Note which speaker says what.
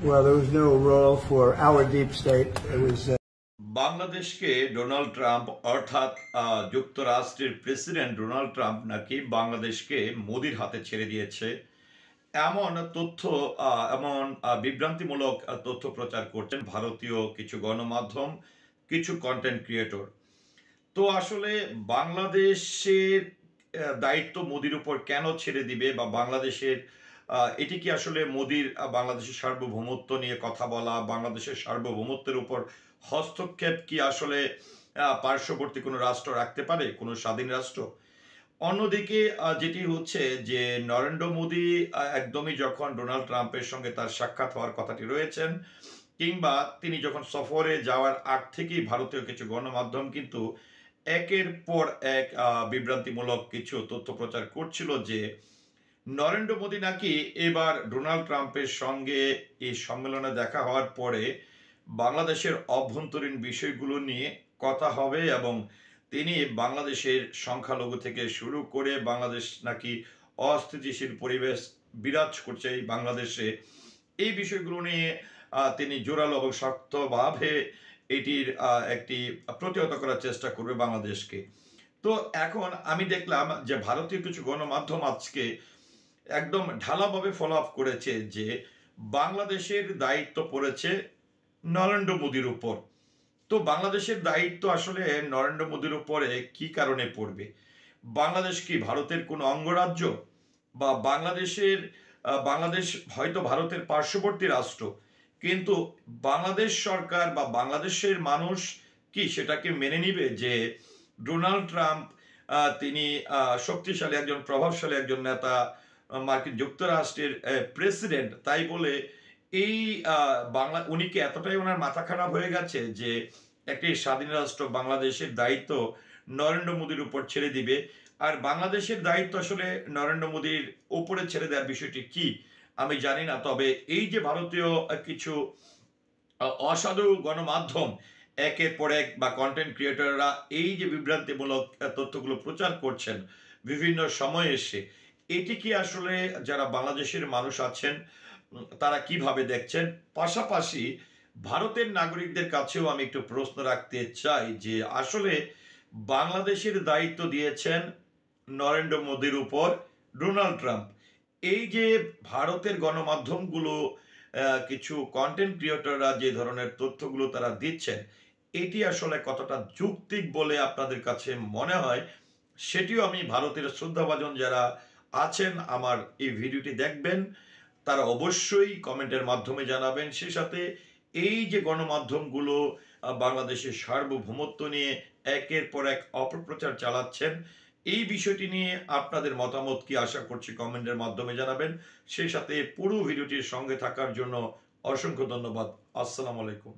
Speaker 1: Well, there was no role for our deep state. It was
Speaker 2: বাংলাদেশকে Donald Trump অর্থাৎ যুক্তরাষ্ট্রের president Donald Trump নাকি বাংলাদেশকে মোদির হাতে ছেড়ে দিয়েছে এমন তথ্য এমন বিভ্রান্তিমূলক তথ্য প্রচার করছেন ভারতীয় কিছু গণমাধ্যম, কিছু কন্টেন্ট ক্রিয়েটর। তো আসলে বাংলাদেশের দায়িত্ব মোদির উপর কেন ছেড়ে দিবে, বা বাংলাদেশের এটি কি আসলে মোদির বাংলাদেশের সার্বভৌমত্ব নিয়ে কথা বলা, বাংলাদেশের সার্বভৌমত্বের উপর হস্তক্ষেপ কি আসলে পার্শ্ববর্তী কোনো রাষ্ট্র রাখতে পারে, কোনো স্বাধীন রাষ্ট্র? অন্যদিকে যেটি হচ্ছে যে নরেন্দ্র মোদী একদমই যখন ডোনাল্ড ট্রাম্পের সঙ্গে তার সাক্ষাৎ হওয়ার কথাটি রয়েছেন, কিংবা তিনি যখন সফরে যাওয়ার আগ থেকেই ভারতীয় কিছু গণমাধ্যম কিন্তু একের পর এক বিভ্রান্তিমূলক কিছু তথ্য প্রচার করছিল যে নরেন্দ্র মোদী নাকি এবার ডোনাল্ড ট্রাম্পের সঙ্গে এই সম্মেলনে দেখা হওয়ার পরে বাংলাদেশের অভ্যন্তরীণ বিষয়গুলো নিয়ে কথা হবে, এবং তিনি বাংলাদেশের সংখ্যালঘু থেকে শুরু করে বাংলাদেশ নাকি অস্থিতিশীল পরিবেশ বিরাজ করছে এই বাংলাদেশে, এই বিষয়গুলো নিয়ে তিনি জোরালো এবং শক্তভাবে এটির একটি প্রতিহত করার চেষ্টা করবে বাংলাদেশকে। তো এখন আমি দেখলাম যে ভারতীয় কিছু গণমাধ্যম আজকে একদম ঢালাভাবে ফলো আপ করেছে যে বাংলাদেশের দায়িত্ব পড়েছে নরেন্দ্র মোদীর উপর। তো বাংলাদেশের দায়িত্ব আসলে নরেন্দ্র মোদীর উপরে কি কারণে পড়বে? বাংলাদেশ কি ভারতের কোনো অঙ্গরাজ্য, বা বাংলাদেশ হয়তো ভারতের পার্শ্ববর্তী রাষ্ট্র, কিন্তু বাংলাদেশ সরকার বা বাংলাদেশের মানুষ কি সেটাকে মেনে নিবে যে ডোনাল্ড ট্রাম্প তিনি শক্তিশালী একজন প্রভাবশালী একজন নেতা, মার্কিন যুক্তরাষ্ট্রের প্রেসিডেন্ট, তাই বলে এই উনি কি এতটাই ওনার মাথা খারাপ হয়ে গেছে যে একটি স্বাধীন রাষ্ট্র বাংলাদেশের দায়িত্ব নরেন্দ্র মোদীর উপর ছেড়ে দিবে? আর বাংলাদেশের দায়িত্ব আসলে নরেন্দ্র মোদীর উপরে ছেড়ে দেওয়ার বিষয়টি কি আমি জানি না। তবে এই যে ভারতীয় কিছু অসাধু গণমাধ্যম একের পর এক বা কন্টেন্ট ক্রিয়েটররা এই যে বিভ্রান্তিমূলক তথ্যগুলো প্রচার করছেন বিভিন্ন সময়ে এসে, এটি কি আসলে যারা বাংলাদেশের মানুষ আছেন তারা কিভাবে দেখছেন? পাশাপাশি ভারতের নাগরিকদের কাছেও আমি একটু প্রশ্ন রাখতে চাই যে আসলে বাংলাদেশের দায়িত্ব দিয়েছেন নরেন্দ্র মোদীর উপর ডোনাল্ড ট্রাম্প। এই যে ভারতের গণমাধ্যমগুলো কিছু কন্টেন্ট ক্রিয়েটররা যে ধরনের তথ্যগুলো তারা দিচ্ছেন, এটি আসলে কতটা যৌক্তিক বলে আপনাদের কাছে মনে হয়, সেটিও আমি ভারতের শ্রদ্ধাভাজন যারা আছেন আমার এই ভিডিওটি দেখবেন তারা অবশ্যই কমেন্টের মাধ্যমে জানাবেন। সেই সাথে এই যে গণমাধ্যমগুলো বাংলাদেশের সার্বভৌমত্ব নিয়ে একের পর এক অপপ্রচার চালাচ্ছেন, এই বিষয়টি নিয়ে আপনাদের মতামত কি আশা করছি কমেন্টের মাধ্যমে জানাবেন। সেই সাথে পুরো ভিডিওটির সঙ্গে থাকার জন্য অসংখ্য ধন্যবাদ। আসসালামু আলাইকুম।